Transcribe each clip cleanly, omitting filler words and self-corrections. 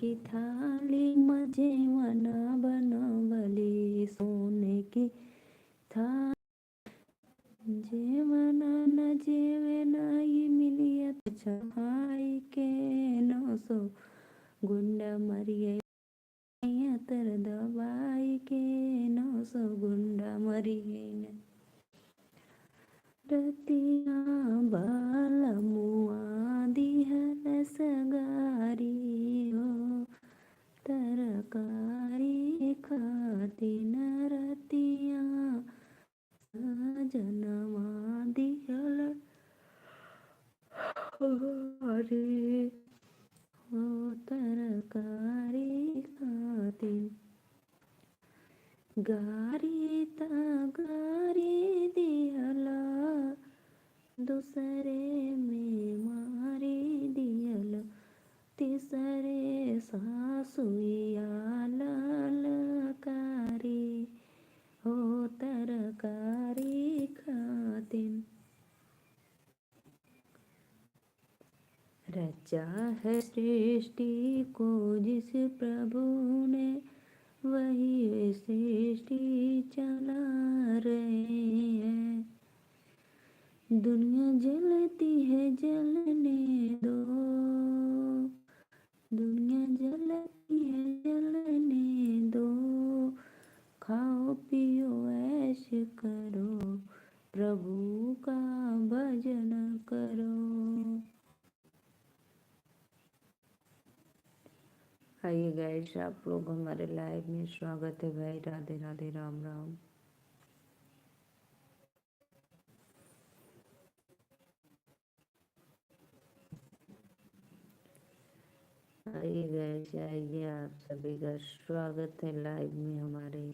की थाली में जेवण बनवली, सोने की थाली जेवण न जेवे नहीं मिलियत छहाई के, 900 गुंडा मरिए तर दबाई के, 900 गुंडा मरिए रतिया बाल मुआ दिहल सगारी हो, तरकारी खातिन रतिया जनवा दिहल हरे हो, तरकारी खातिन गारी ता गारी दिहला, दूसरे में मारी दियल, तीसरे सासुया ललकारी हो, तरकारी खातिन रचा है सृष्टि को जिस प्रभु ने, वही सृष्टि चला रहे हैं। दुनिया जलती है जलने दो, दुनिया जलती है जलने दो, खाओ पियो ऐश करो, प्रभु का भजन करो। आइए गाइस, आप लोग हमारे लाइव में स्वागत है भाई। राधे राधे, राम राम। आइए गाइस, आइए, आप सभी का स्वागत है लाइव में हमारे।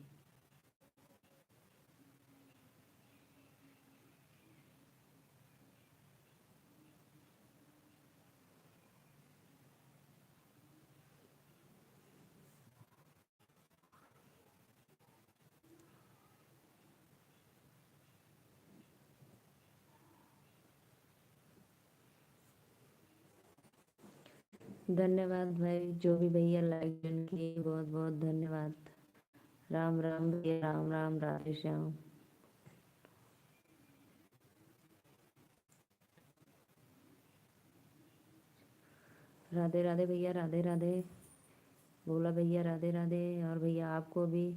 धन्यवाद भाई, जो भी भैया लाइक ज्वाइन किए, बहुत बहुत धन्यवाद। राम राम भैया, राम राम, राधे श्याम। राधे राधे भैया, राधे राधे। बोला भैया राधे राधे, और भैया आपको भी।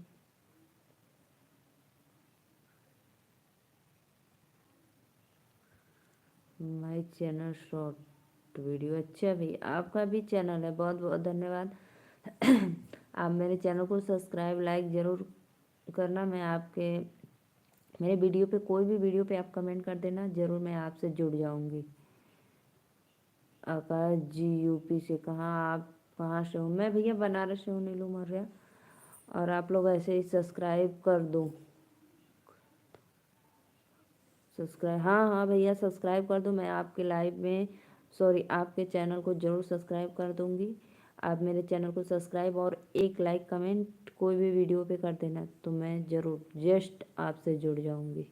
माई चैनल शॉर्ट वीडियो, अच्छा भी आपका भी चैनल है, बहुत बहुत धन्यवाद। आप मेरे चैनल को सब्सक्राइब लाइक ज़रूर करना। मैं आपके मेरे वीडियो पे, कोई भी वीडियो पे आप कमेंट कर देना, ज़रूर मैं आपसे जुड़ जाऊंगी। आकाश जी यूपी से, कहाँ आप कहाँ से हो? मैं भैया बनारस से हूँ, नीलू मौर्य। और आप लोग ऐसे ही सब्सक्राइब कर दो, सब्सक्राइब, हाँ हाँ भैया सब्सक्राइब कर दो। मैं आपके लाइव में, सॉरी, आपके चैनल को ज़रूर सब्सक्राइब कर दूंगी। आप मेरे चैनल को सब्सक्राइब और एक लाइक कमेंट कोई भी वीडियो पे कर देना, तो मैं ज़रूर जस्ट आपसे जुड़ जाऊंगी।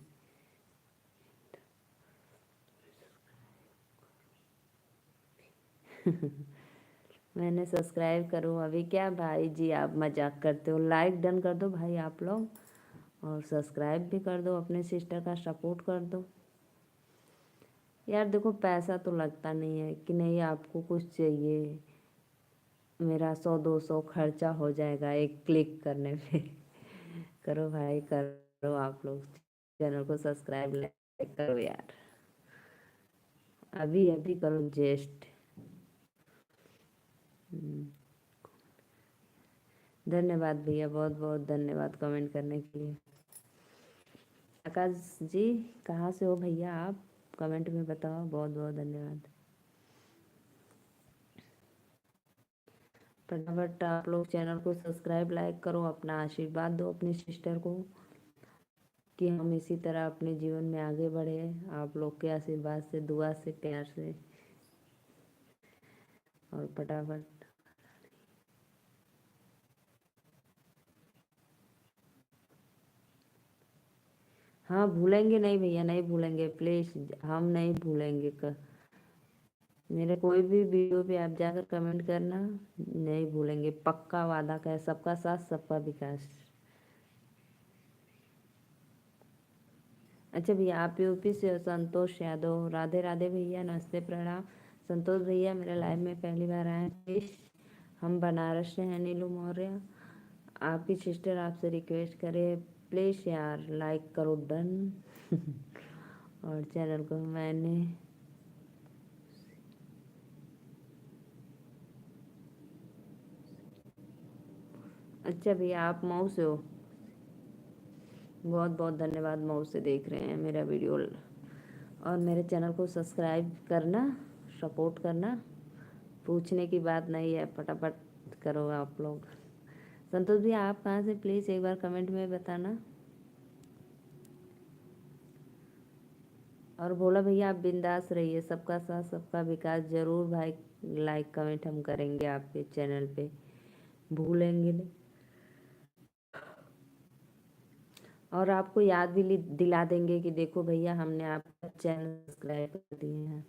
मैंने सब्सक्राइब करूँ अभी क्या भाई जी, आप मजाक करते हो? लाइक डन कर दो भाई आप लोग, और सब्सक्राइब भी कर दो, अपने सिस्टर का सपोर्ट कर दो। यार देखो, पैसा तो लगता नहीं है कि नहीं आपको कुछ चाहिए, मेरा 100-200 खर्चा हो जाएगा एक क्लिक करने पे। करो भाई करो, आप लोग चैनल को सब्सक्राइब लाइक करो यार, अभी अभी करो जस्ट। धन्यवाद भैया, बहुत बहुत धन्यवाद कमेंट करने के लिए। आकाश जी कहाँ से हो भैया आप? कमेंट में बताओ, बहुत बहुत धन्यवाद। फटाफट आप लोग चैनल को सब्सक्राइब लाइक करो, अपना आशीर्वाद दो अपनी सिस्टर को, कि हम इसी तरह अपने जीवन में आगे बढ़े, आप लोग के आशीर्वाद से, दुआ से, प्यार से। और फटाफट, हाँ भूलेंगे नहीं भैया, नहीं भूलेंगे, प्लीज़ हम नहीं भूलेंगे। मेरे कोई भी वीडियो पे आप जाकर कमेंट करना, नहीं भूलेंगे, पक्का वादा का है, सबका साथ सबका विकास। अच्छा भैया, आप यूपी से हो? संतोष यादव, राधे राधे भैया, नमस्ते प्रणाम। संतोष भैया मेरे लाइव में पहली बार आए हैं, प्लीज। हम बनारस से हैं, नीलू मौर्य। आपकी सिस्टर आपसे रिक्वेस्ट करे, प्लीज यार लाइक करो, डन। और चैनल को मैंने, अच्छा भैया आप मऊ से हो? बहुत बहुत धन्यवाद, मऊ से देख रहे हैं मेरा वीडियो। और मेरे चैनल को सब्सक्राइब करना, सपोर्ट करना, पूछने की बात नहीं है, फटाफट करो आप लोग। संतोष भैया आप कहाँ से, प्लीज़ एक बार कमेंट में बताना। और भोला भैया आप बिंदास रहिए, सबका साथ सबका विकास। जरूर भाई लाइक कमेंट हम करेंगे आपके चैनल पे, भूलेंगे नहीं। और आपको याद भी दिला देंगे कि देखो भैया हमने आपका चैनल सब्सक्राइब कर दिए हैं।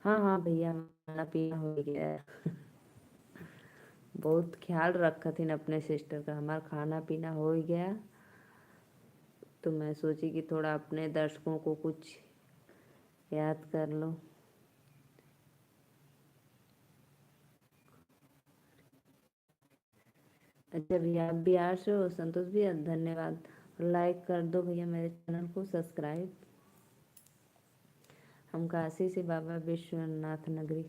हाँ हाँ भैया, खाना पीना हो गया है। बहुत ख्याल रखा थी अपने सिस्टर का, हमारा खाना पीना हो ही गया। तो मैं सोची कि थोड़ा अपने दर्शकों को कुछ याद कर लो। अच्छा भैया आप बिहार से हो? संतोष भैया धन्यवाद। लाइक कर दो भैया मेरे चैनल को सब्सक्राइब। हम काशी से, बाबा विश्वनाथ नगरी।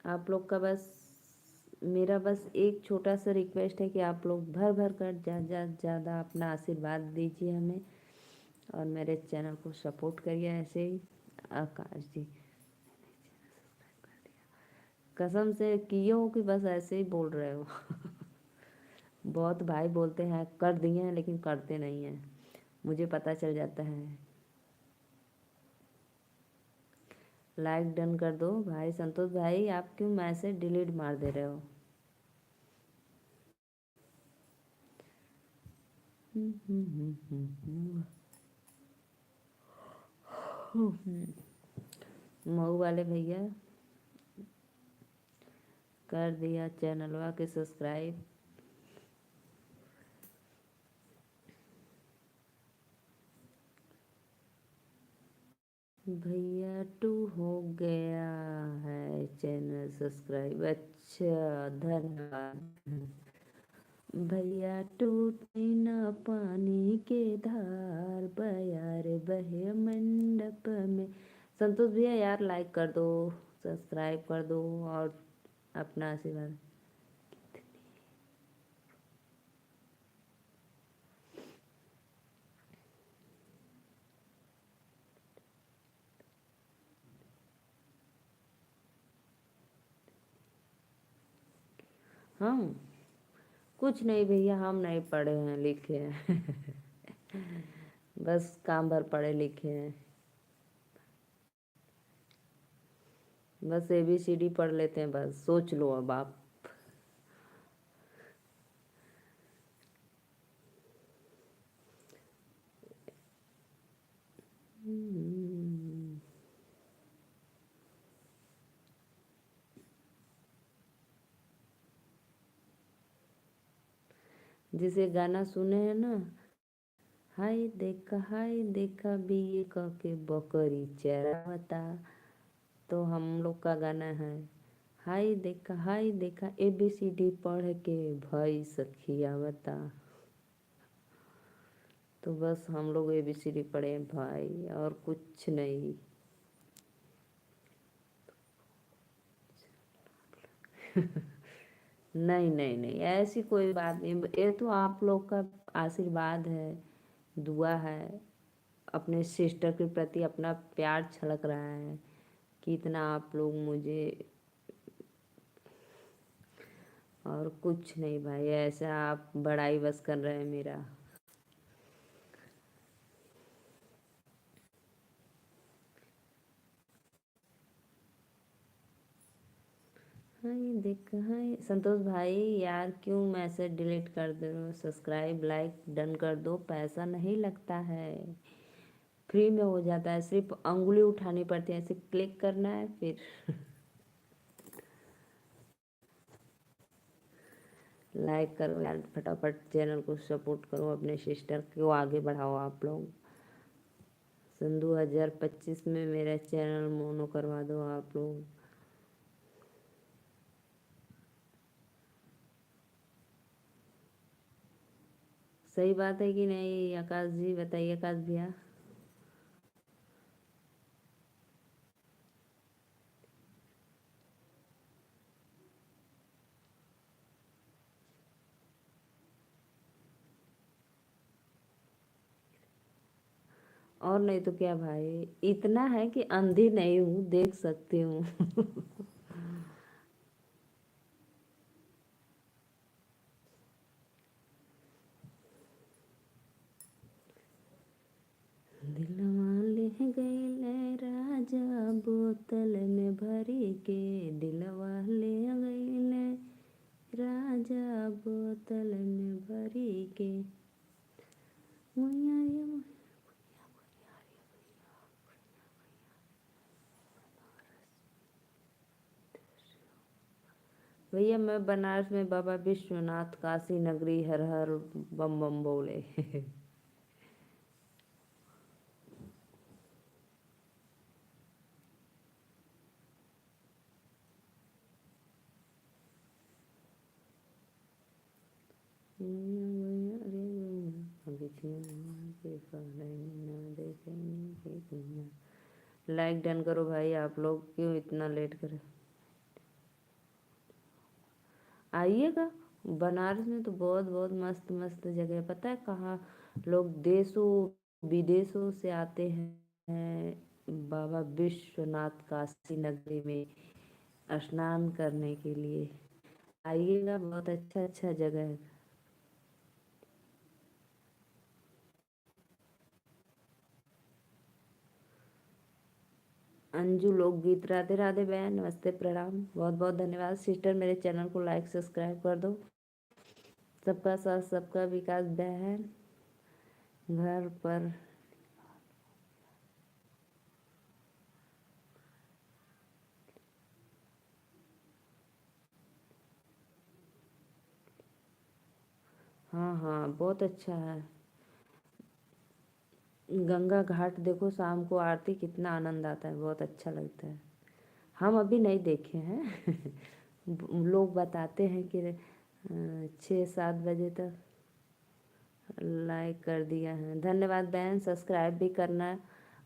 आप लोग का बस, मेरा बस एक छोटा सा रिक्वेस्ट है कि आप लोग भर भर कर ज़्यादा अपना आशीर्वाद दीजिए हमें, और मेरे चैनल को सपोर्ट करिए ऐसे ही। आकाश जी, कसम से किए हो कि बस ऐसे ही बोल रहे हो? बहुत भाई बोलते हैं कर दिए हैं, लेकिन करते नहीं हैं, मुझे पता चल जाता है। लाइक डन कर दो भाई। संतोष भाई आप क्यों मैसेज डिलीट मार दे रहे हो? मऊ वाले भैया कर दिया चैनलवा के सब्सक्राइब। भैया टू हो गया है चैनल सब्सक्राइब, अच्छा धन्यवाद। भैया टूटे न पानी के धार, बयार बहे मंडप में। संतोष भैया यार लाइक कर दो, सब्सक्राइब कर दो, और अपना आशीर्वाद। हम कुछ नहीं भैया, हम नहीं पढ़े हैं लिखे हैं। बस काम भर पढ़े लिखे हैं। बस ABCD पढ़ लेते हैं, बस सोच लो अब आप। जिसे गाना सुने हैं ना, हाय देखा बीए क के बकरी चरावता, तो हम लोग का गाना है, हाय देखा ABCD पढ़ के भाई सखियावता। तो बस हम लोग ABCD पढ़े हैं भाई, और कुछ नहीं। नहीं नहीं नहीं, ऐसी कोई बात नहीं, ये तो आप लोग का आशीर्वाद है, दुआ है। अपने सिस्टर के प्रति अपना प्यार छलक रहा है कि इतना आप लोग मुझे, और कुछ नहीं भाई, ऐसा आप बड़ाई बस कर रहे हैं मेरा। हाय देख हाय संतोष भाई, यार क्यों मैसेज डिलीट कर दे रहे हो? सब्सक्राइब लाइक डन कर दो, पैसा नहीं लगता है, फ्री में हो जाता है, सिर्फ अंगुली उठानी पड़ती है, ऐसे क्लिक करना है फिर लाइक करो यार, फटाफट चैनल को सपोर्ट करो, अपने सिस्टर को आगे बढ़ाओ आप लोग। सन 2025 में मेरा चैनल मोनो करवा दो आप लोग। सही बात है कि नहीं आकाश जी, बताइए आकाश भैया। और नहीं तो क्या भाई, इतना है कि अंधी नहीं हूँ, देख सकती हूँ दिलवा ले गईले राजा बोतल में भरी के, दिलवा ले गईले राजा बोतल में भरी के। मुइया रे भैया, मैं बनारस में बाबा विश्वनाथ, काशी नगरी, हर हर बम बम बोले लाइक डन करो भाई, आप लोग क्यों इतना लेट करें। आइएगा, बनारस में तो बहुत बहुत मस्त मस्त जगह है, पता है कहाँ लोग देशों विदेशों से आते हैं बाबा विश्वनाथ काशी नगरी में स्नान करने के लिए। आइएगा, बहुत अच्छा अच्छा जगह है। अंजू लोकगीत, राधे राधे बहन, नमस्ते प्रणाम, बहुत बहुत धन्यवाद सिस्टर, मेरे चैनल को लाइक सब्सक्राइब कर दो। सबका साथ सबका विकास बहन, घर पर। हाँ हाँ, बहुत अच्छा है। गंगा घाट देखो, शाम को आरती कितना आनंद आता है, बहुत अच्छा लगता है। हम अभी नहीं देखे हैं लोग बताते हैं कि 6-7 बजे तक। लाइक कर दिया है, धन्यवाद बहन, सब्सक्राइब भी करना है,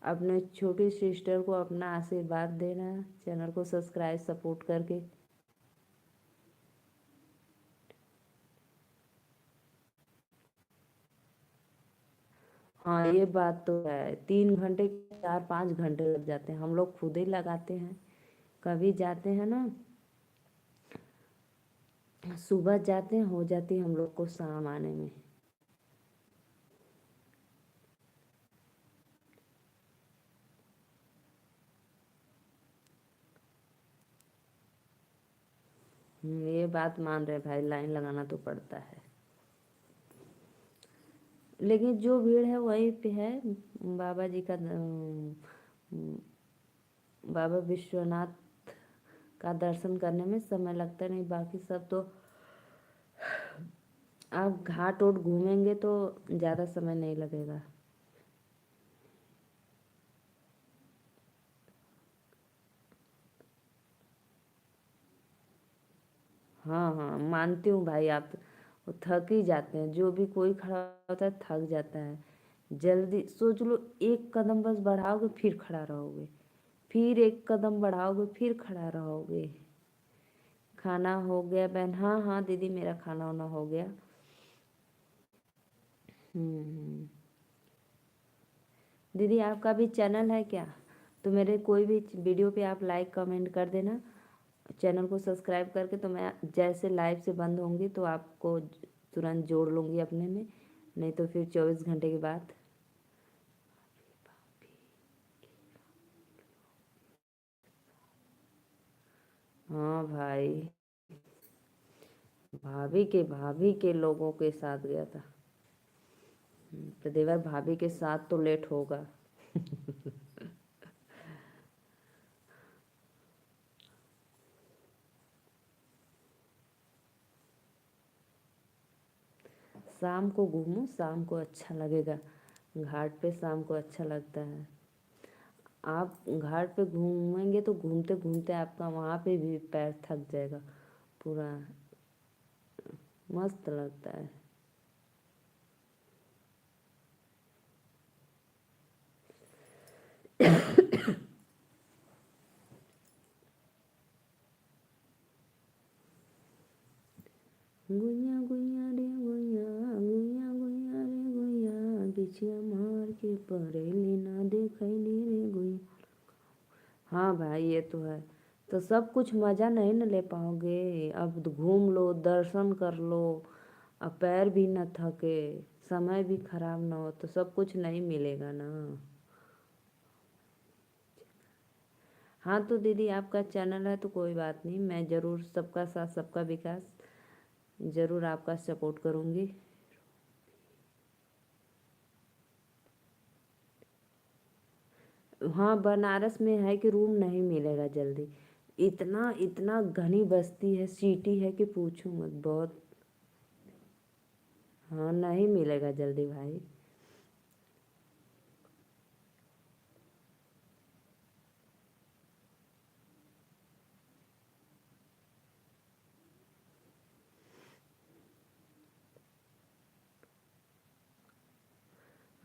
अपने छोटी सिस्टर को अपना आशीर्वाद देना, चैनल को सब्सक्राइब सपोर्ट करके। हाँ ये बात तो है, 3 घंटे 4-5 घंटे लग जाते हैं, हम लोग खुद ही लगाते हैं। कभी जाते हैं ना, सुबह जाते हैं, हो जाती है हम लोग को शाम आने में। ये बात मान रहे भाई, लाइन लगाना तो पड़ता है, लेकिन जो भीड़ है वहीं पे है। बाबा जी का बाबा विश्वनाथ का दर्शन करने में समय लगता नहीं, बाकी सब तो आप घाट ओट घूमेंगे तो ज़्यादा समय नहीं लगेगा। हाँ हाँ, मानती हूँ भाई, आप वो थक ही जाते हैं, जो भी कोई खड़ा होता है थक जाता है। जल्दी सोच लो, एक कदम बस बढ़ाओगे फिर खड़ा रहोगे, फिर एक कदम बढ़ाओगे फिर खड़ा रहोगे। खाना हो गया बहन? हाँ हाँ दीदी, मेरा खाना वाना हो गया। हम्म। दीदी आपका भी चैनल है क्या? तो मेरे कोई भी वीडियो पे आप लाइक कमेंट कर देना, चैनल को सब्सक्राइब करके, तो मैं जैसे लाइव से बंद होंगी तो आपको तुरंत जोड़ लूँगी अपने में, नहीं तो फिर 24 घंटे के बाद। हाँ भाई, भाभी के लोगों के साथ गया था। तो देवर भाभी के साथ तो लेट होगा। शाम को घूमो, शाम को अच्छा लगेगा। घाट पे शाम को अच्छा लगता है। आप घाट पे घूमेंगे तो घूमते घूमते आपका वहाँ पे भी पैर थक जाएगा पूरा। मस्त लगता है। गुइया गुइया रे गुइया, गुइया गुइया रे गुइया, बिछिया मार के परेली ना देखैली रे गुइया। हाँ भाई, ये तो है। तो सब कुछ मज़ा नहीं न ले पाओगे। अब तो घूम लो, दर्शन कर लो, अब पैर भी न थके, समय भी खराब ना हो, तो सब कुछ नहीं मिलेगा ना। हाँ तो दीदी, आपका चैनल है तो कोई बात नहीं, मैं ज़रूर सबका साथ सबका विकास, ज़रूर आपका सपोर्ट करूँगी। हाँ, बनारस में है कि रूम नहीं मिलेगा जल्दी। इतना इतना घनी बस्ती है, सिटी है कि पूछो मत, बहुत। हाँ, नहीं मिलेगा जल्दी भाई।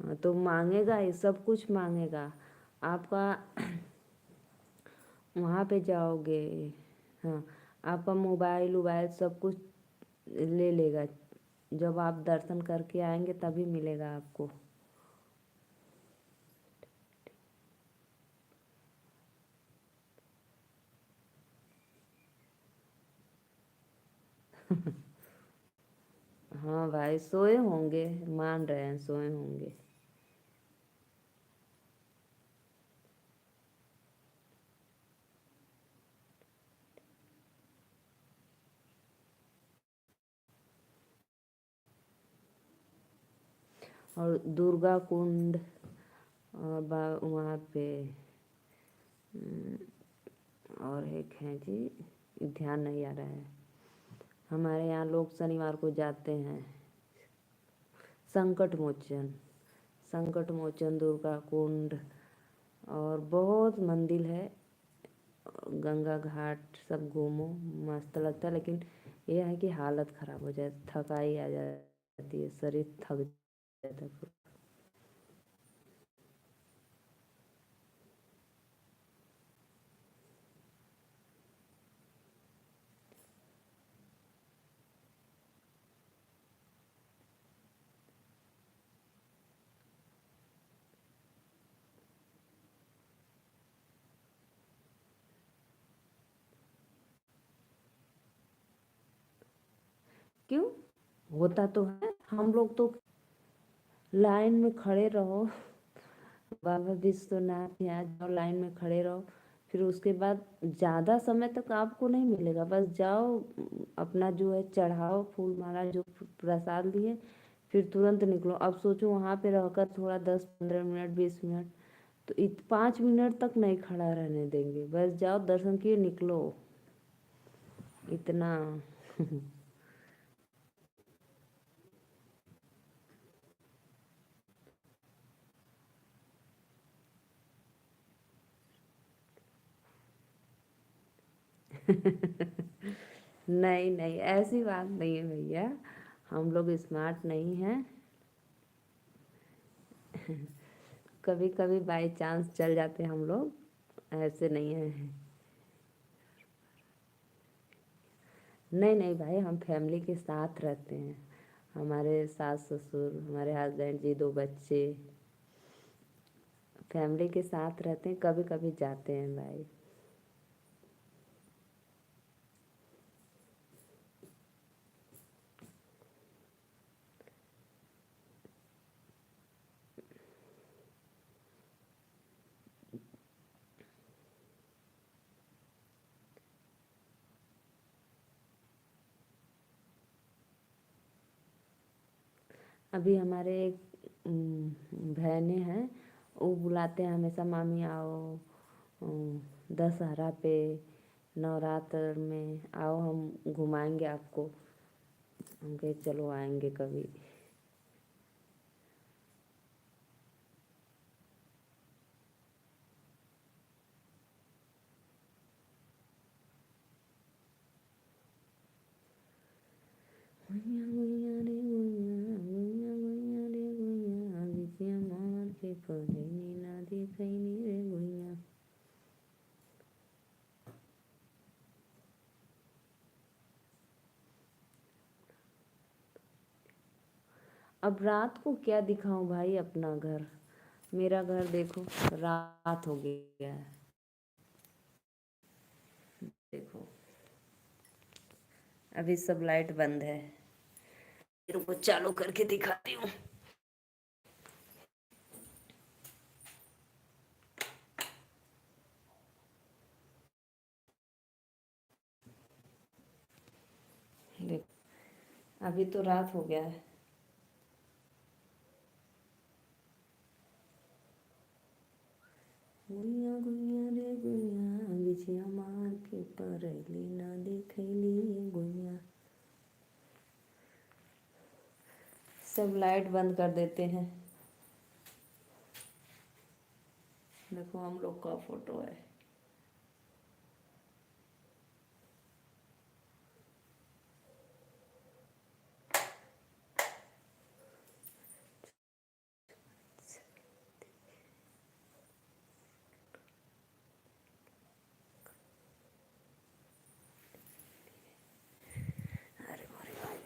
हाँ, तो मांगेगा, ये सब कुछ मांगेगा आपका। वहाँ पे जाओगे, हाँ, आपका मोबाइल वोबाइल सब कुछ ले लेगा। जब आप दर्शन करके आएंगे तभी मिलेगा आपको। हाँ भाई, सोए होंगे, मान रहे हैं सोए होंगे। और दुर्गा कुंड, और वहाँ पे और एक है जी, ध्यान नहीं आ रहा है। हमारे यहाँ लोग शनिवार को जाते हैं। संकट मोचन, संकट मोचन, दुर्गा कुंड, और बहुत मंदिर है। गंगा घाट सब घूमो, मस्त लगता है। लेकिन यह है कि हालत ख़राब हो जाए, थकाई आ जाती है, शरीर थक जाता है पूरा। क्यों? होता तो है, हम लोग तो लाइन में खड़े रहो, बाबा विश्वनाथ यहाँ जाओ, लाइन में खड़े रहो। फिर उसके बाद ज़्यादा समय तक आपको नहीं मिलेगा, बस जाओ, अपना जो है चढ़ाओ फूल माला, जो प्रसाद लिए, फिर तुरंत निकलो। अब सोचो वहाँ पे रहकर थोड़ा 10-15 मिनट, 20 मिनट, तो 5 मिनट तक नहीं खड़ा रहने देंगे, बस जाओ दर्शन किए निकलो। इतना। नहीं नहीं, ऐसी बात नहीं है भैया, हम लोग स्मार्ट नहीं हैं। कभी कभी बाई चांस चल जाते हैं हम लोग, ऐसे नहीं है। नहीं नहीं भाई, हम फैमिली के साथ रहते हैं। हमारे सास ससुर, हमारे हस्बैंड जी, 2 बच्चे, फैमिली के साथ रहते हैं, कभी कभी जाते हैं भाई। अभी हमारे एक बहनें हैं, वो बुलाते हैं हमेशा, मामी आओ दशहरा पे, नवरात्र में आओ, हम घुमाएंगे आपको। हम कहे चलो आएंगे कभी। गुइया गुइया रे गुइया, गुइया गुइया रे गुइया, बिछिया मार के पढ़ैनी ना देखैनी रे गुइया। अब रात को क्या दिखाऊं भाई अपना घर। मेरा घर देखो, रात हो गया है। देखो अभी सब लाइट बंद है। रुको चालू करके दिखाती हूँ। देखो अभी तो रात हो गया है। गुइया गुइया रे गुइया, बिछिया मार के पढ़ैली ना देखैली गुइया। सब लाइट बंद कर देते हैं। देखो हम लोग का फोटो है। अरे मोरे भाई,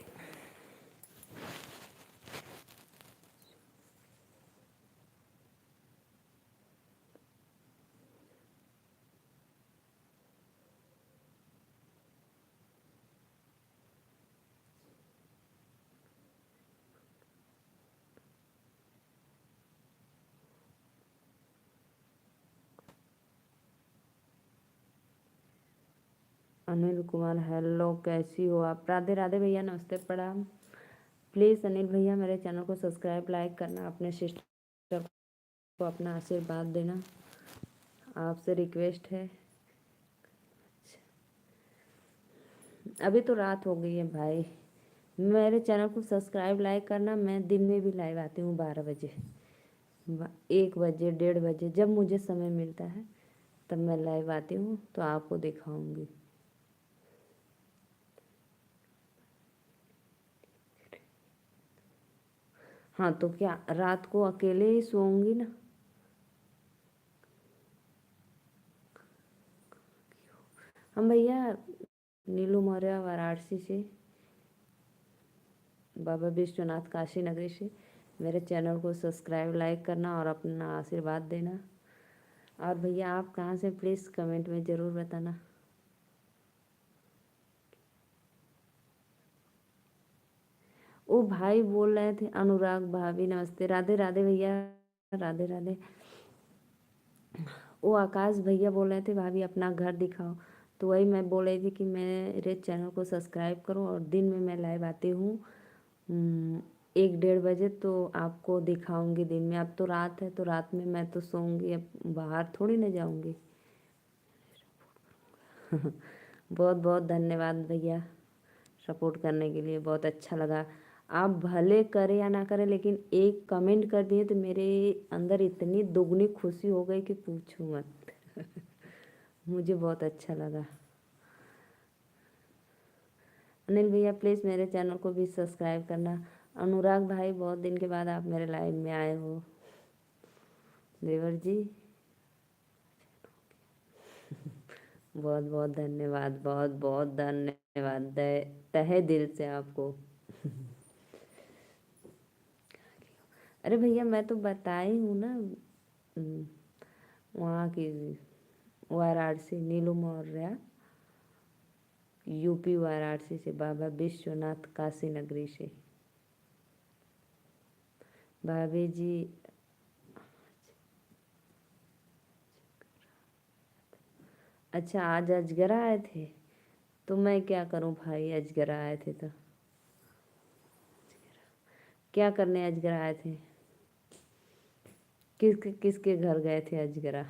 अनिल कुमार हेलो, कैसी हो आप? राधे राधे भैया, नमस्ते प्रणाम। प्लीज़ अनिल भैया मेरे चैनल को सब्सक्राइब लाइक करना, अपने सिस्टर को अपना आशीर्वाद देना, आपसे रिक्वेस्ट है। अभी तो रात हो गई है भाई। मेरे चैनल को सब्सक्राइब लाइक करना। मैं दिन में भी लाइव आती हूँ 12 बजे, 1 बजे, 1:30 बजे, जब मुझे समय मिलता है तब मैं लाइव आती हूँ, तो आपको दिखाऊंगी। हाँ तो क्या रात को अकेले ही सोऊंगी ना। हम भैया नीलू मौर्य वाराणसी से, बाबा विश्वनाथ काशी नगरी से। मेरे चैनल को सब्सक्राइब लाइक करना और अपना आशीर्वाद देना। और भैया आप कहाँ से, प्लीज़ कमेंट में ज़रूर बताना। वो भाई बोल रहे थे, अनुराग भाभी नमस्ते, राधे राधे भैया, राधे राधे। वो आकाश भैया बोल रहे थे भाभी अपना घर दिखाओ, तो वही मैं बोल रही थी कि मेरे चैनल को सब्सक्राइब करो, और दिन में मैं लाइव आती हूँ 1-1:30 बजे, तो आपको दिखाऊंगी दिन में। अब तो रात है, तो रात में मैं तो सोऊंगी, अब बाहर थोड़ी ना जाऊंगी। बहुत बहुत धन्यवाद भैया सपोर्ट करने के लिए, बहुत अच्छा लगा। आप भले करें या ना करें, लेकिन एक कमेंट कर दिए तो मेरे अंदर इतनी दोगुनी खुशी हो गई कि पूछो मत। मुझे बहुत अच्छा लगा। अनिल भैया प्लीज़ मेरे चैनल को भी सब्सक्राइब करना। अनुराग भाई बहुत दिन के बाद आप मेरे लाइव में आए हो। देवर जी बहुत बहुत धन्यवाद, बहुत बहुत धन्यवाद तहे दिल से आपको। अरे भैया मैं तो बताई हूँ ना, वहाँ की वाराणसी, नीलू मौर्य, यूपी वाराणसी से, बाबा विश्वनाथ काशी नगरी से। भाभी जी अच्छा आज अजगर आए थे, तो मैं क्या करूं भाई, अजगर आए थे तो। क्या करने अजगर आए थे? किसके किसके घर गए थे अजगरा?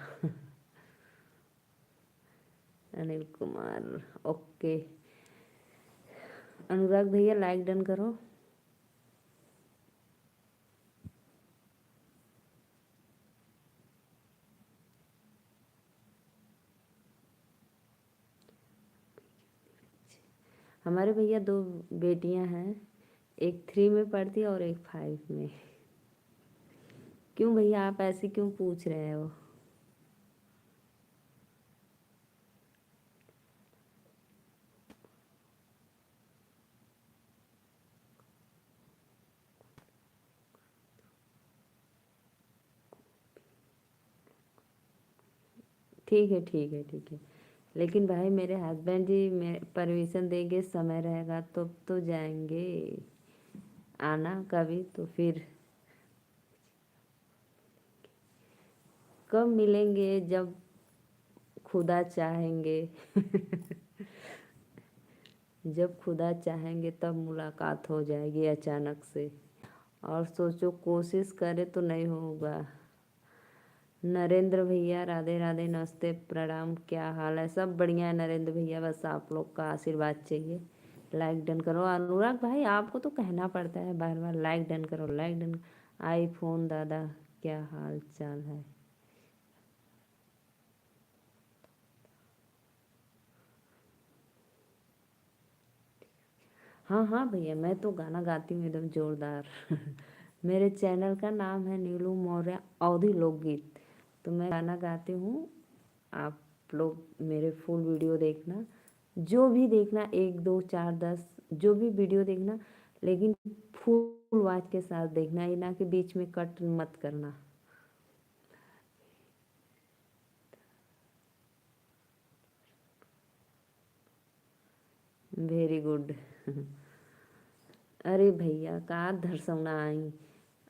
अनिल कुमार, ओके। अनुराग भैया लाइक डन करो। हमारे भैया दो बेटियां हैं, एक 3 में पढ़ती है और एक 5 में। क्यों भैया आप ऐसे क्यों पूछ रहे हो? ठीक है ठीक है ठीक है। लेकिन भाई मेरे हस्बैंड जी परमिशन देंगे, समय रहेगा तो जाएंगे। आना कभी तो फिर कब मिलेंगे? जब खुदा चाहेंगे। जब खुदा चाहेंगे तब मुलाकात हो जाएगी अचानक से। और सोचो कोशिश करे तो नहीं होगा। नरेंद्र भैया राधे राधे, नमस्ते, प्रणाम, क्या हाल है? सब बढ़िया है नरेंद्र भैया, बस आप लोग का आशीर्वाद चाहिए। लाइक डन करो अनुराग भाई, आपको तो कहना पड़ता है बार बार, लाइक डन करो लाइक डन। आईफोन दादा क्या हाल चाल है? हाँ हाँ भैया, मैं तो गाना गाती हूँ एकदम जोरदार। मेरे चैनल का नाम है नीलू मौर्य अवधी लोकगीत। तो मैं गाना गाती हूँ। आप लोग मेरे फुल वीडियो देखना, जो भी देखना, 1 2 4 10 जो भी वीडियो देखना, लेकिन फुल आवाज के साथ देखना, ये ना कि बीच में कट मत करना। Very good. अरे भैया का धरसौना आई,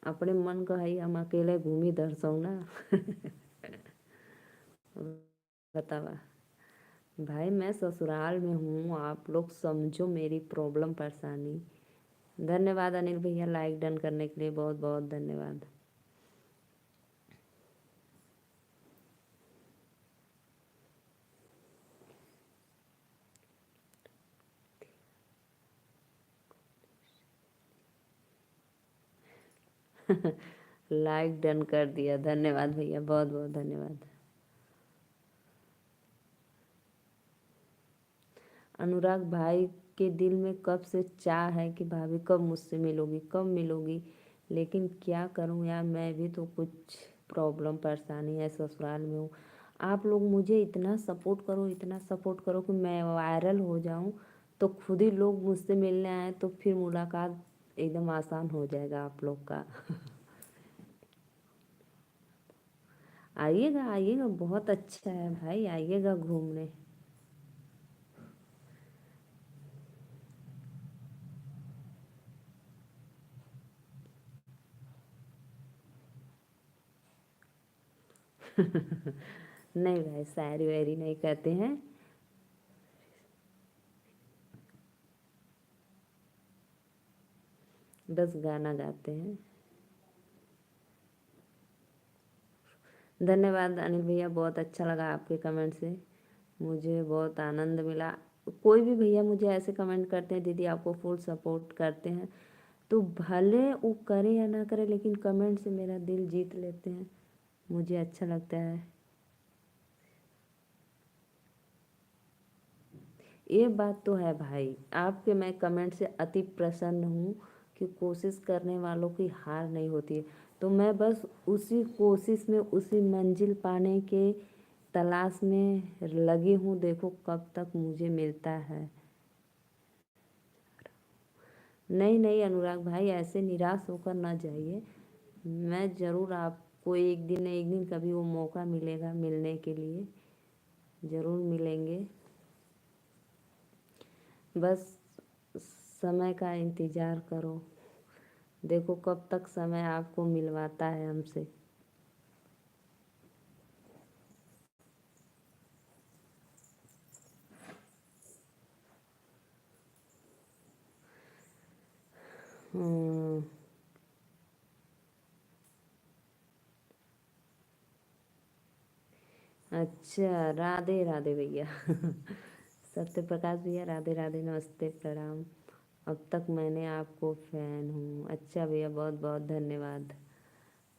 अपने मन को है हम अकेले घूमी धरसौना। बतावा भाई, मैं ससुराल में हूँ, आप लोग समझो मेरी प्रॉब्लम परेशानी। धन्यवाद अनिल भैया लाइक डन करने के लिए, बहुत बहुत धन्यवाद। लाइक डन कर दिया, धन्यवाद भैया, बहुत बहुत धन्यवाद। अनुराग भाई के दिल में कब से चाह है कि भाभी कब मुझसे मिलोगी कब मिलोगी, लेकिन क्या करूं यार, मैं भी तो कुछ प्रॉब्लम परेशानी है, ससुराल में हूँ। आप लोग मुझे इतना सपोर्ट करो, इतना सपोर्ट करो कि मैं वायरल हो जाऊं, तो खुद ही लोग मुझसे मिलने आए तो फिर मुलाकात एकदम आसान हो जाएगा आप लोग का। आइएगा आइएगा, बहुत अच्छा है भाई, आइएगा घूमने। नहीं भाई, शायरी वायरी नहीं कहते हैं। बस गाना गाते हैं। धन्यवाद अनिल भैया, बहुत अच्छा लगा आपके कमेंट से, मुझे बहुत आनंद मिला। कोई भी भैया मुझे ऐसे कमेंट करते हैं, दीदी आपको फुल सपोर्ट करते हैं, तो भले वो करे या ना करे, लेकिन कमेंट से मेरा दिल जीत लेते हैं, मुझे अच्छा लगता है। ये बात तो है भाई, आपके मैं कमेंट से अति प्रसन्न हूँ कि कोशिश करने वालों की हार नहीं होती है। तो मैं बस उसी कोशिश में, उसी मंजिल पाने के तलाश में लगी हूँ, देखो कब तक मुझे मिलता है। नहीं नहीं अनुराग भाई, ऐसे निराश होकर ना जाइए। मैं ज़रूर आपको एक दिन न एक दिन कभी वो मौका मिलेगा मिलने के लिए, ज़रूर मिलेंगे। बस समय का इंतज़ार करो, देखो कब तक समय आपको मिलवाता है हमसे। हम्म, अच्छा, राधे राधे भैया। सत्य प्रकाश भैया, राधे राधे, नमस्ते, प्रणाम। अब तक मैंने आपको फैन हूँ। अच्छा भैया, बहुत बहुत धन्यवाद,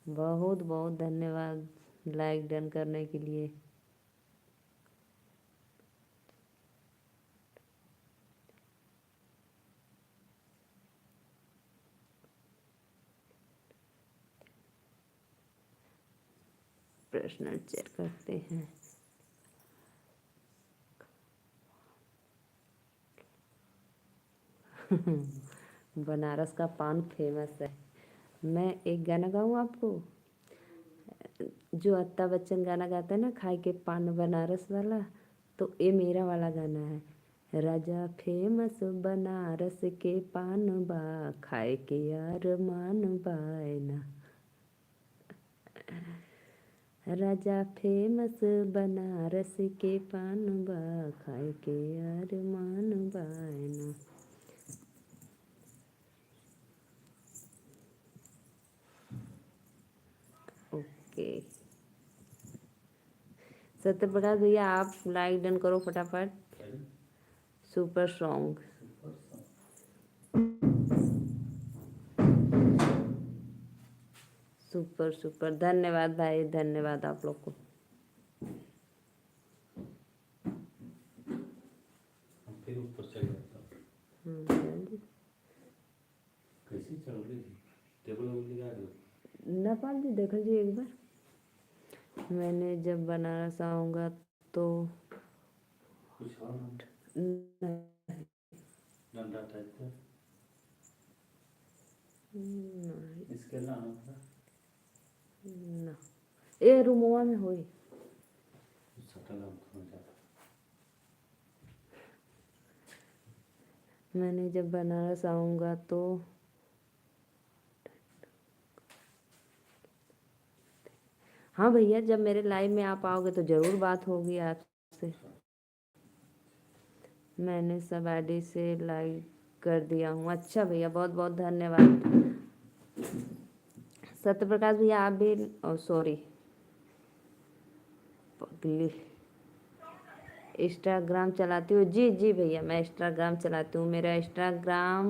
बहुत बहुत धन्यवाद लाइक डन करने के लिए। प्रश्न चेक करते हैं। बनारस का पान फेमस है। मैं एक गाना गाऊँ आपको, जो अमिताभ बच्चन गाना गाता है ना, खाए के पान बनारस वाला, तो ये मेरा वाला गाना है। राजा फेमस बनारस के पान बा, खाए के यार मान बायना। राजा फेमस बनारस के पान बा, खाए के यार मान बायना। ओके, सत्य प्रकाश भैया आप लाइक डन करो फटाफट। सुपर सॉन्ग, सुपर सुपर, धन्यवाद भाई, धन्यवाद आप लोग को। फिर ऊपर चल जाता जल्दी कैसे चल रही टेबल लगा दो। नेपाल जी देख लीजिए एक बार। मैंने जब बनारस आऊँगा तो कुछ और डंडा टाइप का इसके अलावा ना, ए रूमवा में होई। सटल हम थोड़ा ज़्यादा। मैंने जब बनारस आऊँगा तो हाँ भैया, जब मेरे लाइव में आप आओगे तो ज़रूर बात होगी आपसे। मैंने सब आईडी से लाइक कर दिया हूँ। अच्छा भैया, बहुत बहुत धन्यवाद। सत्य प्रकाश भैया आप भी, सॉरी पगली, इंस्टाग्राम चलाती हूँ? जी जी भैया, मैं इंस्टाग्राम चलाती हूँ। मेरा इंस्टाग्राम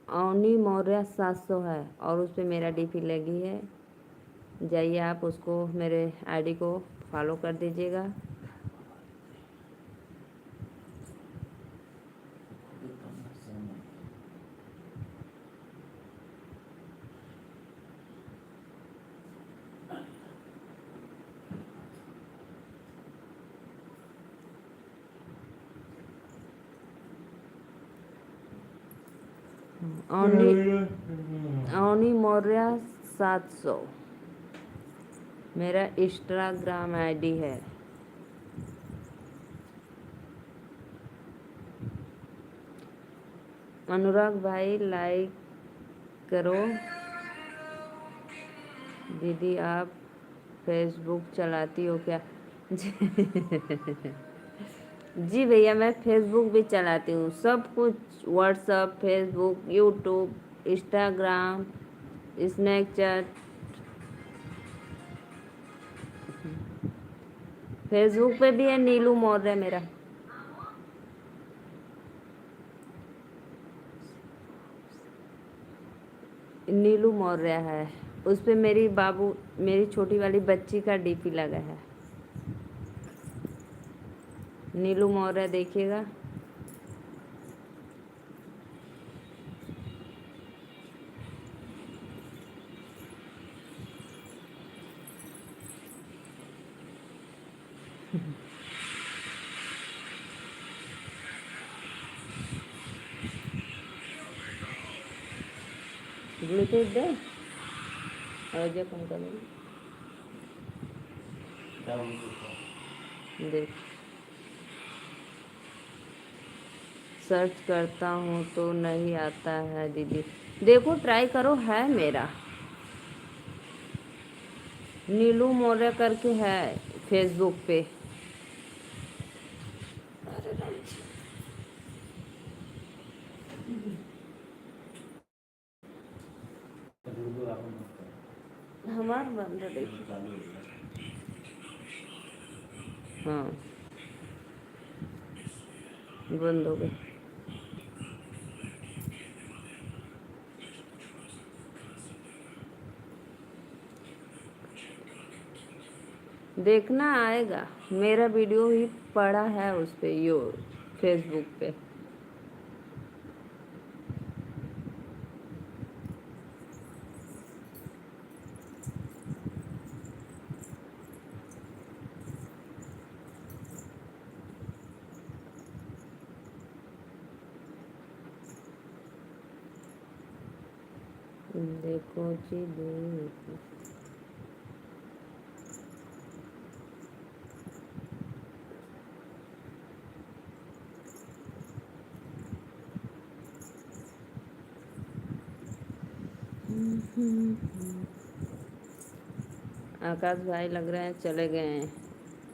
अवनी मौर्य 700 है और उस पर मेरा डीपी लगी है। जाइए आप उसको, मेरे आईडी को फॉलो कर दीजिएगा। अवनी मौर्य 700 मेरा इंस्टाग्राम आईडी है। अनुराग भाई लाइक करो। दीदी आप फेसबुक चलाती हो क्या? जी भैया, मैं फेसबुक भी चलाती हूँ, सब कुछ, WhatsApp, Facebook, YouTube, Instagram, Snapchat. Facebook पे भी है नीलू मौर्य मेरा। नीलू मौर्य है, उस पे मेरी छोटी वाली बच्ची का डीपी लगा है। नीलू मौर्य देखिएगा। ब्लूटूथ दे आवाज़ कम कर देख। सर्च करता हूँ तो नहीं आता है दीदी, देखो ट्राई करो, है मेरा नीलू मौर्य करके है फेसबुक पे। हमार बंद देखिए। हाँ, बंद हो गई। देखना आएगा, मेरा वीडियो ही पड़ा है उस पे, यो फेसबुक पे। देखो जी देखो। आकाश भाई लग रहे हैं चले गए हैं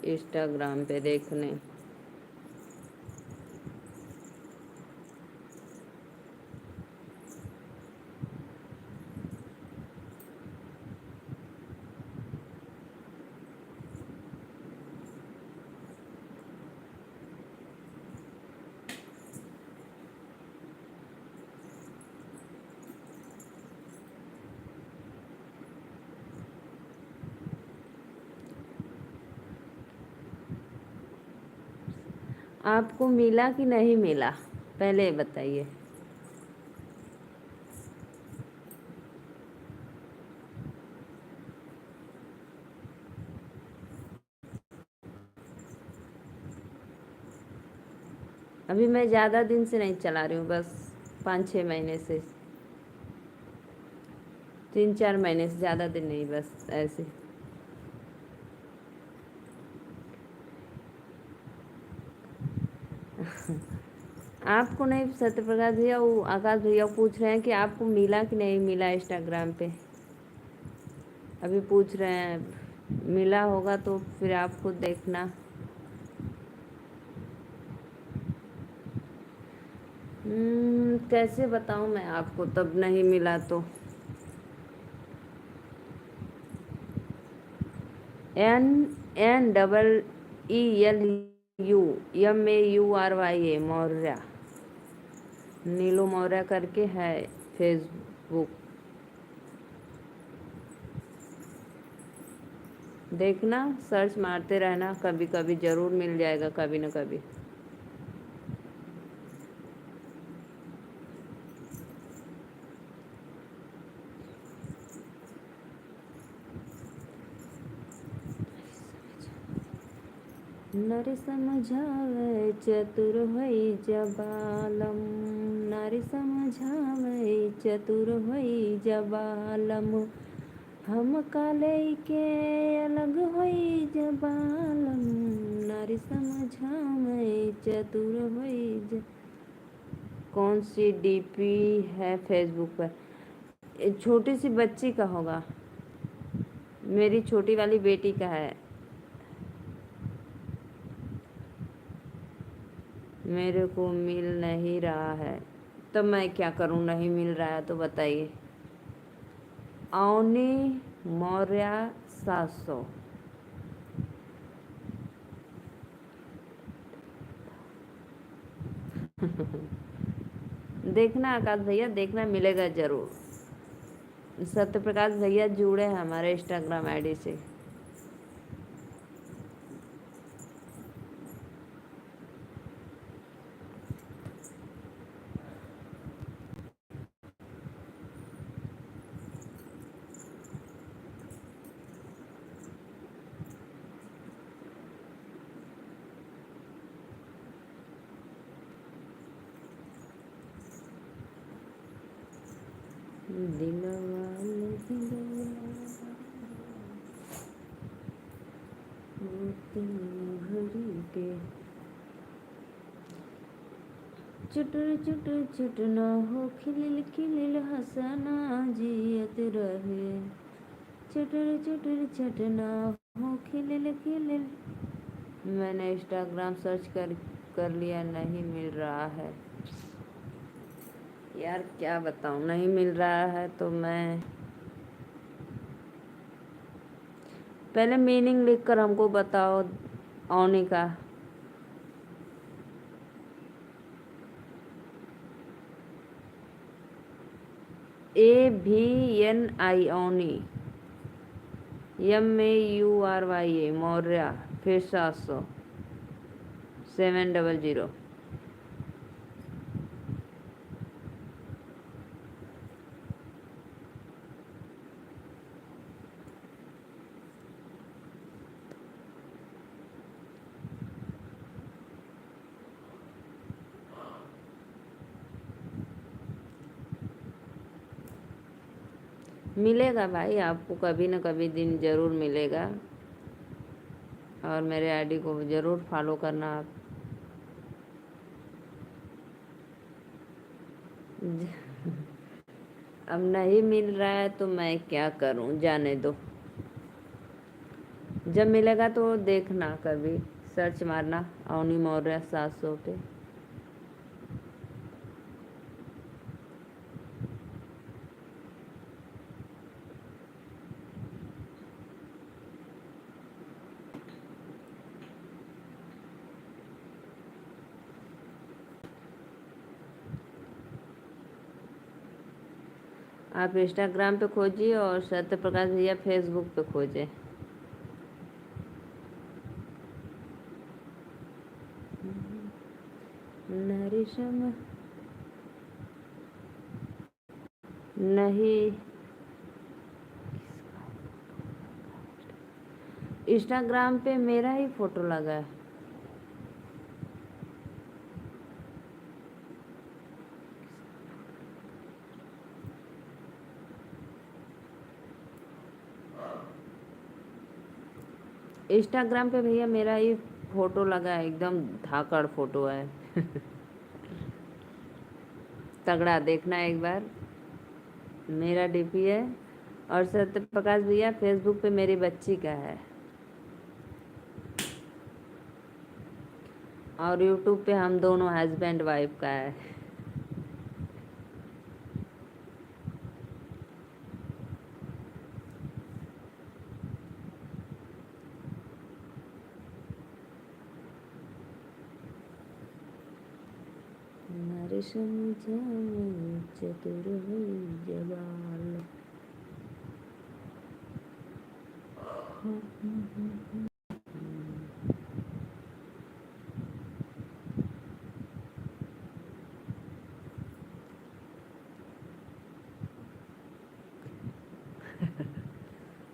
इंस्टाग्राम पे देखने। आपको मिला कि नहीं मिला, पहले बताइए। अभी मैं ज़्यादा दिन से नहीं चला रही हूँ, बस 5-6 महीने से, 3-4 महीने से, ज़्यादा दिन नहीं, बस ऐसे। आपको नहीं, सत्य प्रकाश भैया, वो आकाश भैया पूछ रहे हैं कि आपको मिला कि नहीं मिला इंस्टाग्राम पे। अभी पूछ रहे हैं, मिला होगा तो फिर आप खुद देखना। कैसे बताऊं मैं आपको, तब नहीं मिला तो। NNELUMAURYA, मौर्य, नीलू मौर्य करके है फेसबुक। देखना, सर्च मारते रहना, कभी कभी ज़रूर मिल जाएगा, कभी न कभी। नारी समझावे चतुर होई जबालम, नारी समझावे चतुर होई जबालम, हम काले के अलग होई जबालम, नारी समझावे चतुर होई ज। कौन सी डीपी है फेसबुक पर? छोटी सी बच्ची का होगा, मेरी छोटी वाली बेटी का है। मेरे को मिल नहीं रहा है, तो मैं क्या करूं, नहीं मिल रहा है तो बताइए। अवनी मौर्य 700। देखना आकाश भैया, देखना, मिलेगा जरूर। सत्य प्रकाश भैया जुड़े हैं हमारे इंस्टाग्राम आईडी से। दिलवाले घड़ी के चुटर चुटर चुटना हो, खिलिल खिलिल हंसना जियत रहे, चुटर चुटर चटना हो, खिलिल खिलिल। मैंने इंस्टाग्राम सर्च कर लिया, नहीं मिल रहा है यार, क्या बताऊं, नहीं मिल रहा है तो मैं। पहले मीनिंग लिखकर हमको बताओ, ओनिका, AVNI ओनी, MAURYA मौर्य, फिर 700, 700। मिलेगा भाई, आपको कभी ना कभी दिन ज़रूर मिलेगा। और मेरे आईडी को ज़रूर फॉलो करना आप। अब नहीं मिल रहा है तो मैं क्या करूं, जाने दो। जब मिलेगा तो देखना, कभी सर्च मारना अवनी मौर्य 700 पे। आप इंस्टाग्राम पे खोजिए और सत्य प्रकाश भैया फेसबुक पे खोजें। नरिशम नहीं, इंस्टाग्राम पे मेरा ही फोटो लगा है। इंस्टाग्राम पे भैया मेरा ही फोटो लगा है, एकदम धाकड़ फोटो है। तगड़ा, देखना एक बार। मेरा डीपी है। और सत्य प्रकाश भैया फेसबुक पे मेरी बच्ची का है। और यूट्यूब पे हम दोनों हस्बैंड वाइफ का है। नरिशम जाने चतुर हुई जवाल।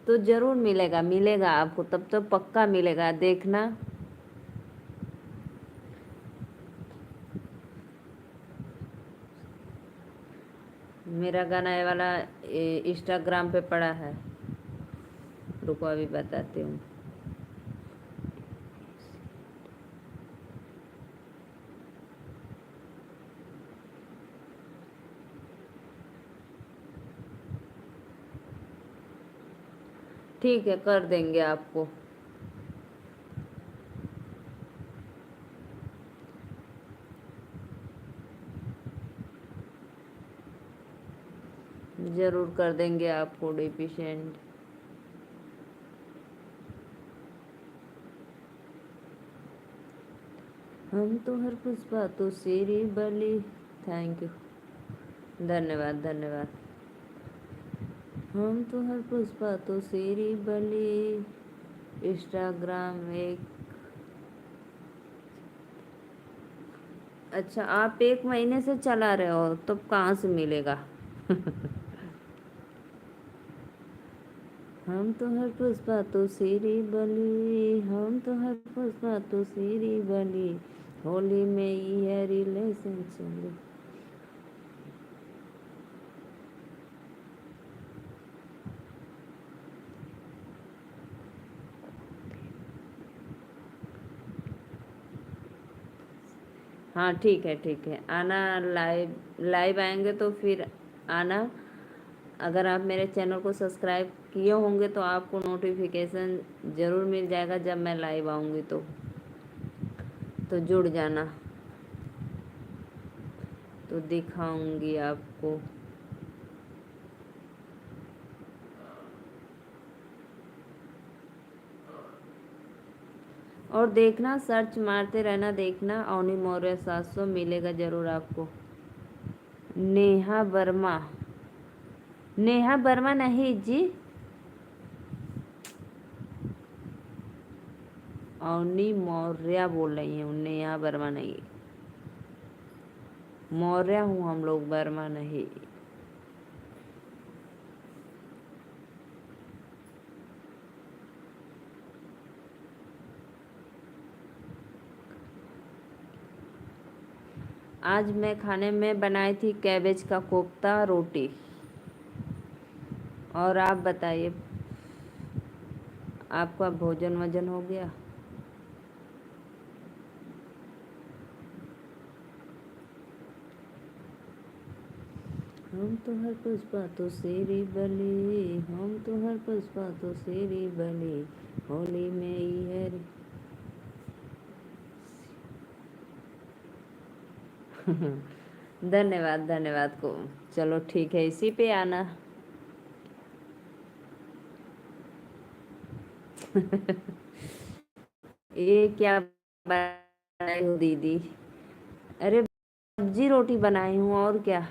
तो जरूर मिलेगा, मिलेगा आपको, तब तो पक्का मिलेगा, देखना। मेरा गाना ये वाला इंस्टाग्राम पे पड़ा है। रुको अभी बताती हूँ। ठीक है, कर देंगे आपको। जरूर कर देंगे आपको डीपी सेंड। हम तो हर पुष्पा तो सीरी बली। थैंक यू, धन्यवाद धन्यवाद। हम तो हर पुष्पा तो सीरी बली। इंस्टाग्राम एक। अच्छा, आप 1 महीने से चला रहे हो तो कहाँ से मिलेगा? हम तो हर पुष्पा तो सीरी बली, हम तो हर पुष्पा तो सीरी बली, होली में ये रिलेशन चली। हाँ ठीक है, ठीक है, आना। लाइव लाइव आएंगे तो फिर आना। अगर आप मेरे चैनल को सब्सक्राइब किए होंगे तो आपको नोटिफिकेशन ज़रूर मिल जाएगा जब मैं लाइव आऊँगी तो जुड़ जाना, तो दिखाऊंगी आपको। और देखना, सर्च मारते रहना, देखना अवनी मौर्य 700 मिलेगा जरूर आपको। नेहा वर्मा, नेहा वर्मा नहीं जी, अवनी मौर्य बोल रही हूँ, नेहा वर्मा नहीं। मौर्य हूँ हम लोग, वर्मा नहीं। आज मैं खाने में बनाई थी कैबेज का कोफ्ता, रोटी। और आप बताइए, आपका भोजन वजन हो गया? हम तो हर पुष्पा तो शेरी बली, हम तो हर पुष्पा तो शेरी बली, होली में ही है रे। धन्यवाद धन्यवाद को। चलो ठीक है, इसी पे आना। ये क्या बनाई हो दीदी? अरे सब्जी रोटी बनाई हूँ, और क्या।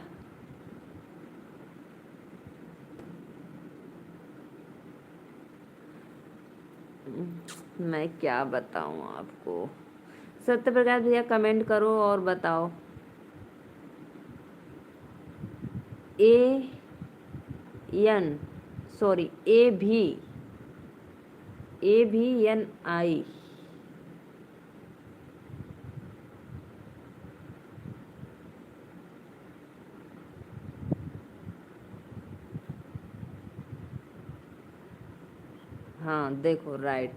मैं क्या बताऊँ आपको। सत्य प्रकाश भैया कमेंट करो और बताओ। A N, sorry, AVNI। हाँ देखो, राइट।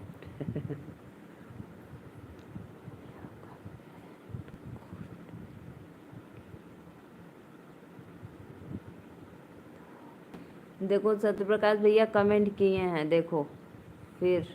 देखो सत्य प्रकाश भैया कमेंट किए हैं, देखो फिर।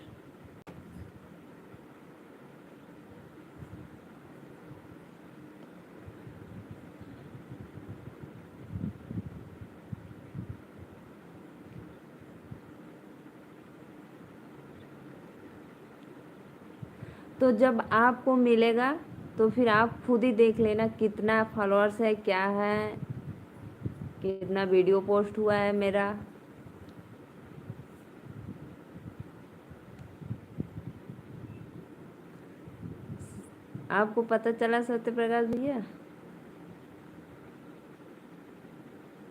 तो जब आपको मिलेगा तो फिर आप खुद ही देख लेना कितना फॉलोअर्स है, क्या है, कितना वीडियो पोस्ट हुआ है मेरा। आपको पता चला सत्य प्रकाश भैया?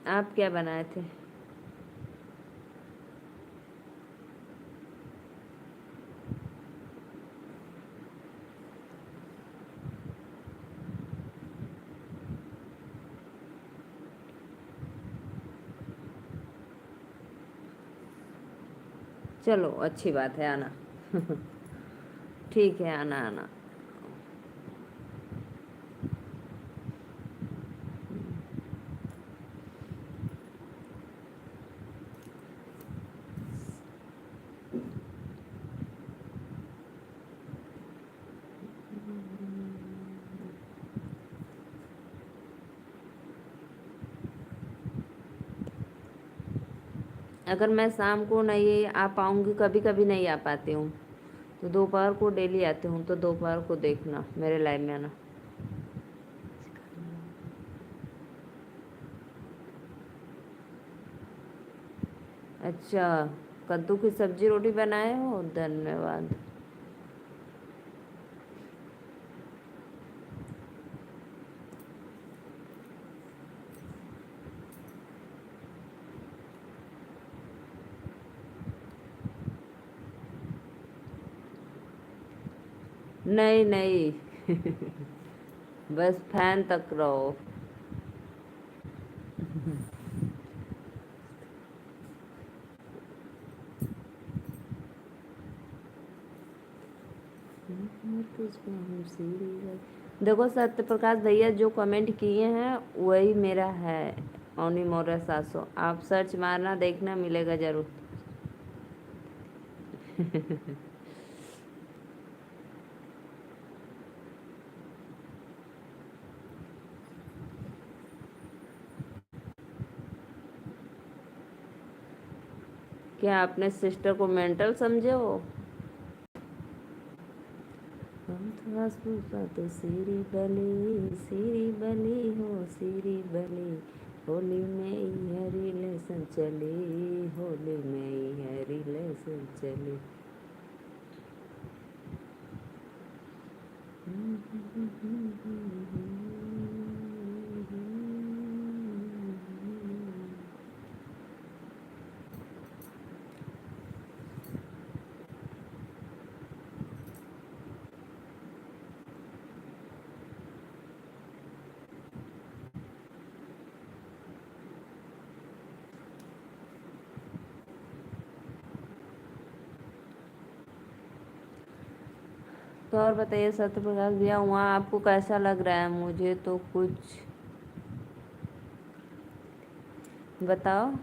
आप क्या बनाए थे? चलो अच्छी बात है, आना। ठीक है, आना आना। अगर मैं शाम को नहीं आ पाऊँगी, कभी कभी नहीं आ पाती हूँ, तो दोपहर को डेली आती हूँ, तो दोपहर को देखना, मेरे लाइव में आना। अच्छा, कद्दू की सब्जी रोटी बनाए हो, धन्यवाद। नहीं नहीं। बस फैन तक रहो। देखो सत्य प्रकाश भैया जो कमेंट किए हैं वही मेरा है, अवनी मौर्य 700। आप सर्च मारना, देखना, मिलेगा जरूर। क्या आपने सिस्टर को मेंटल समझे हो? घास फूसा तो सिरी बली हो सिरी बली। होली में यह रिलेशन चली, होली में यह रिलेशन चली। तो और बताइए सत्य प्रकाश भैया, वहाँ आपको कैसा लग रहा है? मुझे तो कुछ बताओ,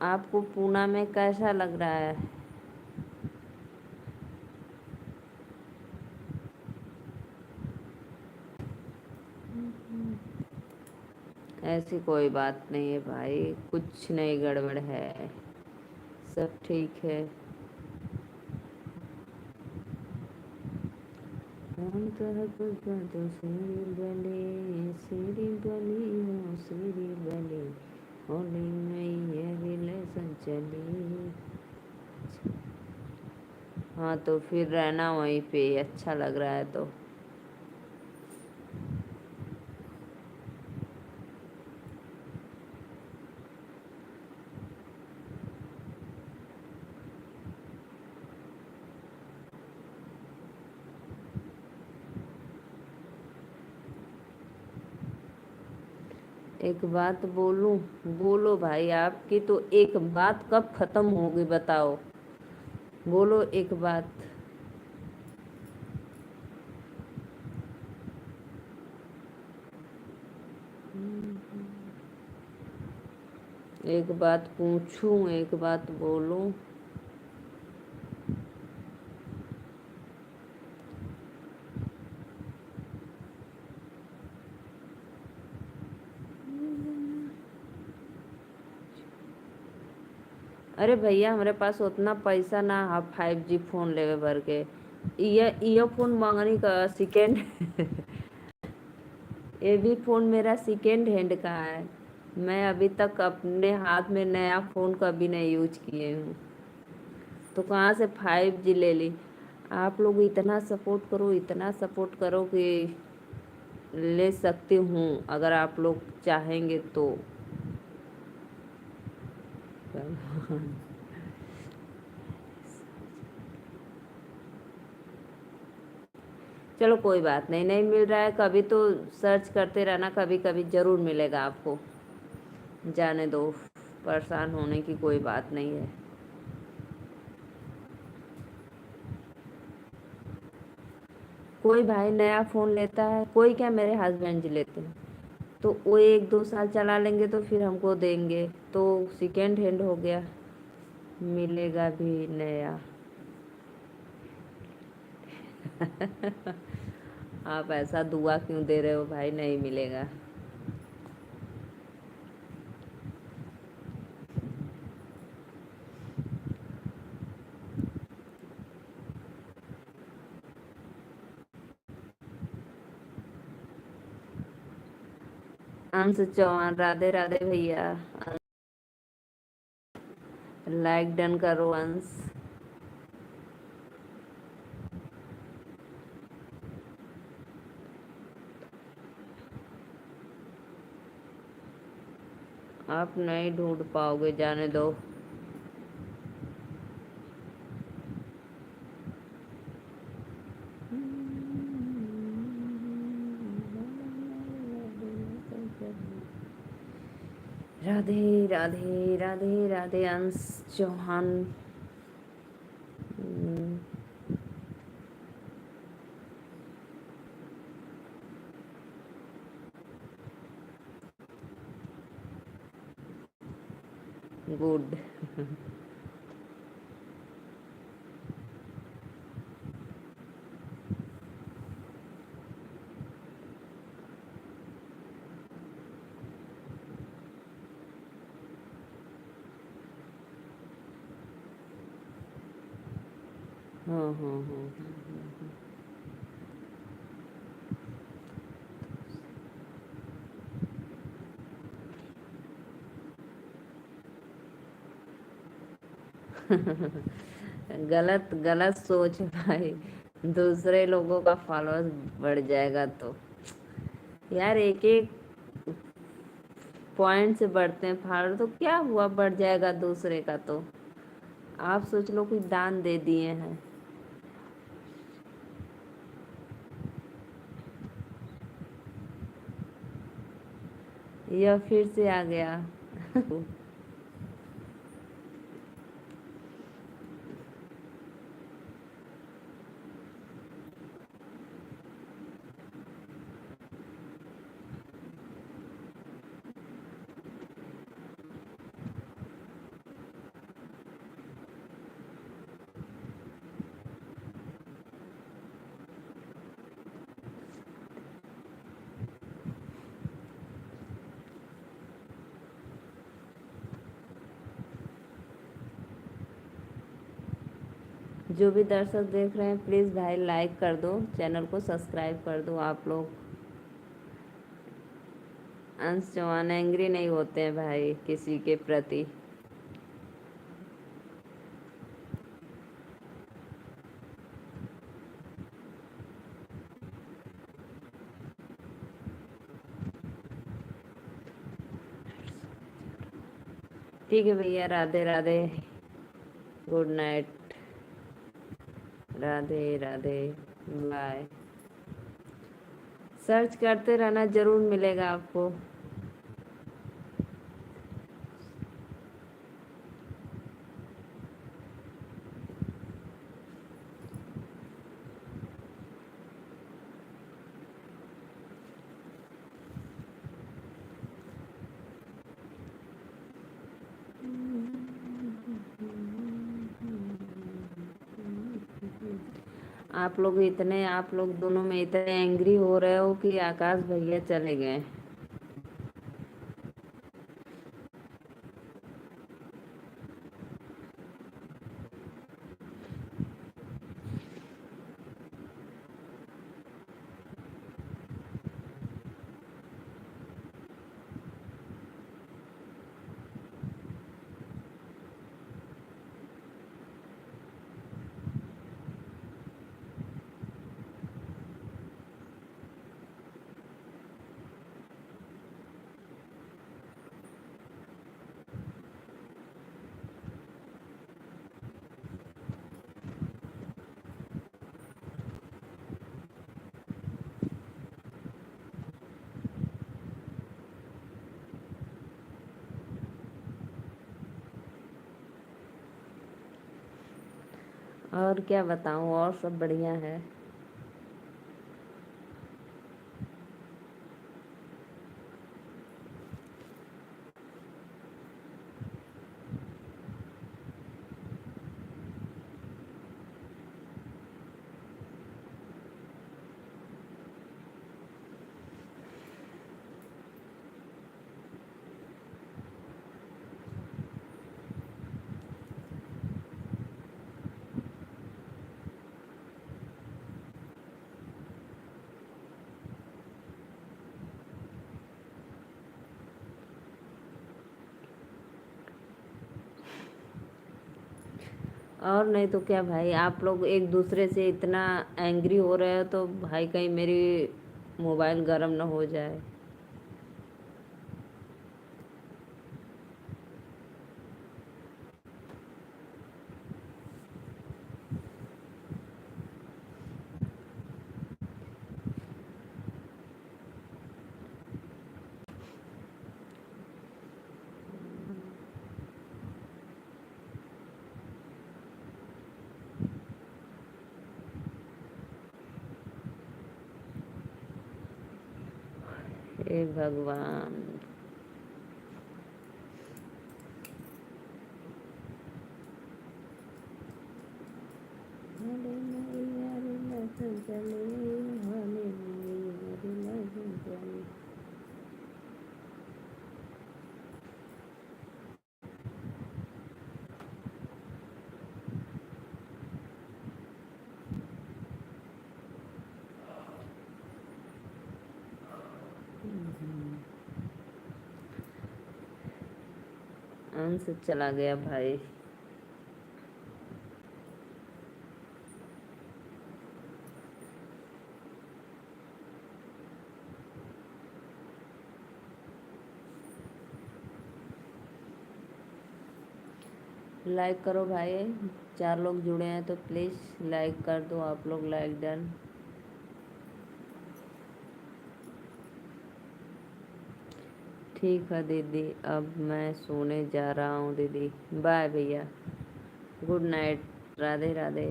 आपको पूना में कैसा लग रहा है? ऐसी कोई बात नहीं है भाई, कुछ नहीं गड़बड़ है, सब ठीक है। हम तो है पुष्पा तो सीरी बली हो सीरी बली। होली में ये रिलेशन चली। हाँ तो फिर रहना वहीं पे, अच्छा लग रहा है तो। एक बात बोलूं? बोलो भाई, आपकी तो एक बात कब खत्म होगी बताओ? बोलो एक बात। एक बात पूछूं, एक बात बोलूं? अरे भैया, हमारे पास उतना पैसा ना है 5G फोन लेवे भर के। ईयरफोन मंगनी का सेकेंड ये भी फ़ोन मेरा सेकेंड हैंड का है। मैं अभी तक अपने हाथ में नया फ़ोन कभी नहीं यूज किए हूँ, तो कहाँ से 5G ले ली? आप लोग इतना सपोर्ट करो, इतना सपोर्ट करो कि ले सकती हूँ अगर आप लोग चाहेंगे तो। चलो कोई बात नहीं, नहीं मिल रहा है कभी तो सर्च करते रहना, कभी कभी ज़रूर मिलेगा आपको। जाने दो, परेशान होने की कोई बात नहीं है। कोई भाई नया फ़ोन लेता है, कोई क्या, मेरे हस्बैंड जी लेते हैं, तो वो 1-2 साल चला लेंगे तो फिर हमको देंगे, तो सेकेंड हैंड हो गया, मिलेगा भी नया। आप ऐसा दुआ क्यों दे रहे हो भाई? नहीं मिलेगा। अंश चौहान, राधे राधे भैया। लाइक डन करो अंश। आप नहीं ढूंढ पाओगे, जाने दो। राधे राधे राधे राधे अंश चौहान। गुड। हाँ हाँ हाँ हाँ हाँ हाँ। गलत गलत सोच है भाई। दूसरे लोगों का फॉलोअर्स बढ़ जाएगा तो यार एक एक पॉइंट से बढ़ते हैं फॉलोअर तो क्या हुआ, बढ़ जाएगा दूसरे का तो। आप सोच लो कुछ दान दे दिए हैं। यह फिर से आ गया। जो भी दर्शक देख रहे हैं प्लीज़ भाई लाइक कर दो, चैनल को सब्सक्राइब कर दो आप लोग। अंश चौहान एंग्री नहीं होते हैं भाई किसी के प्रति। ठीक है भैया, Radhe Radhe, good night, Radhe Radhe, bye. Search करते रहना, जरूर मिलेगा आपको। आप लोग दोनों में इतने एंग्री हो रहे हो कि आकाश भैया चले गए। और क्या बताऊं, और सब बढ़िया है। और नहीं तो क्या भाई, आप लोग एक दूसरे से इतना एंग्री हो रहे हो तो भाई कहीं मेरी मोबाइल गर्म ना हो जाए। हे भगवान। अंश चला गया भाई। लाइक करो भाई, 4 लोग जुड़े हैं तो प्लीज़ लाइक कर दो आप लोग, लाइक डन। ठीक है दीदी, अब मैं सोने जा रहा हूँ दीदी, बाय भैया, गुड नाइट, राधे राधे।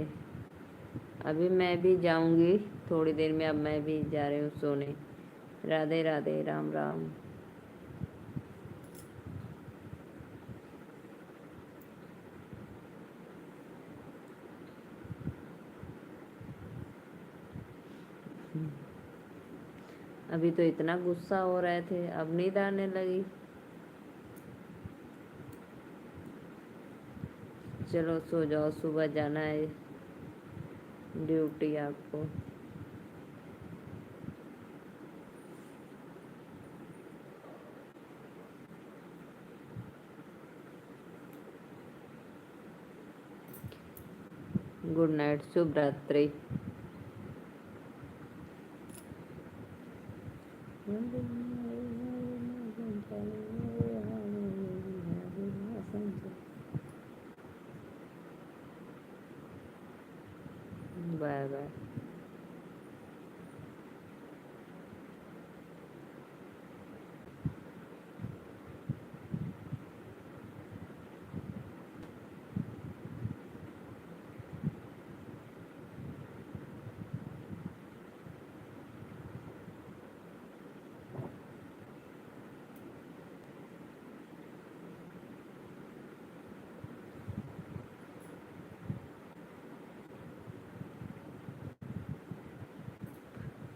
अभी मैं भी जाऊंगी थोड़ी देर में, अब मैं भी जा रही हूँ सोने। राधे राधे, राम राम। अभी तो इतना गुस्सा हो रहे थे, अब नींद आने लगी। चलो सो जाओ, सुबह जाना है ड्यूटी आपको। गुड नाइट, शुभ रात्रि। Bye bye.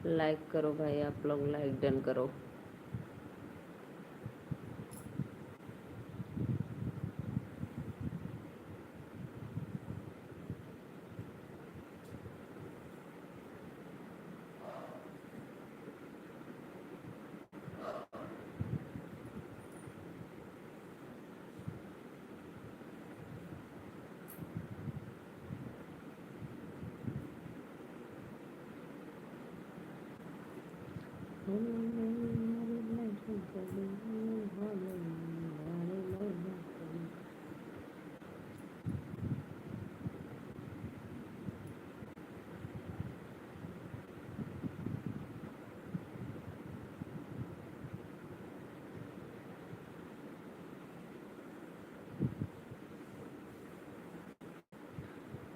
लाइक करो भाई आप लोग, लाइक डन करो।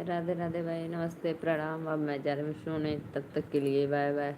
राधे राधे भाई, नमस्ते, प्रणाम। अब मैं जा रही हूँ सोने, तब तक के लिए बाय बाय।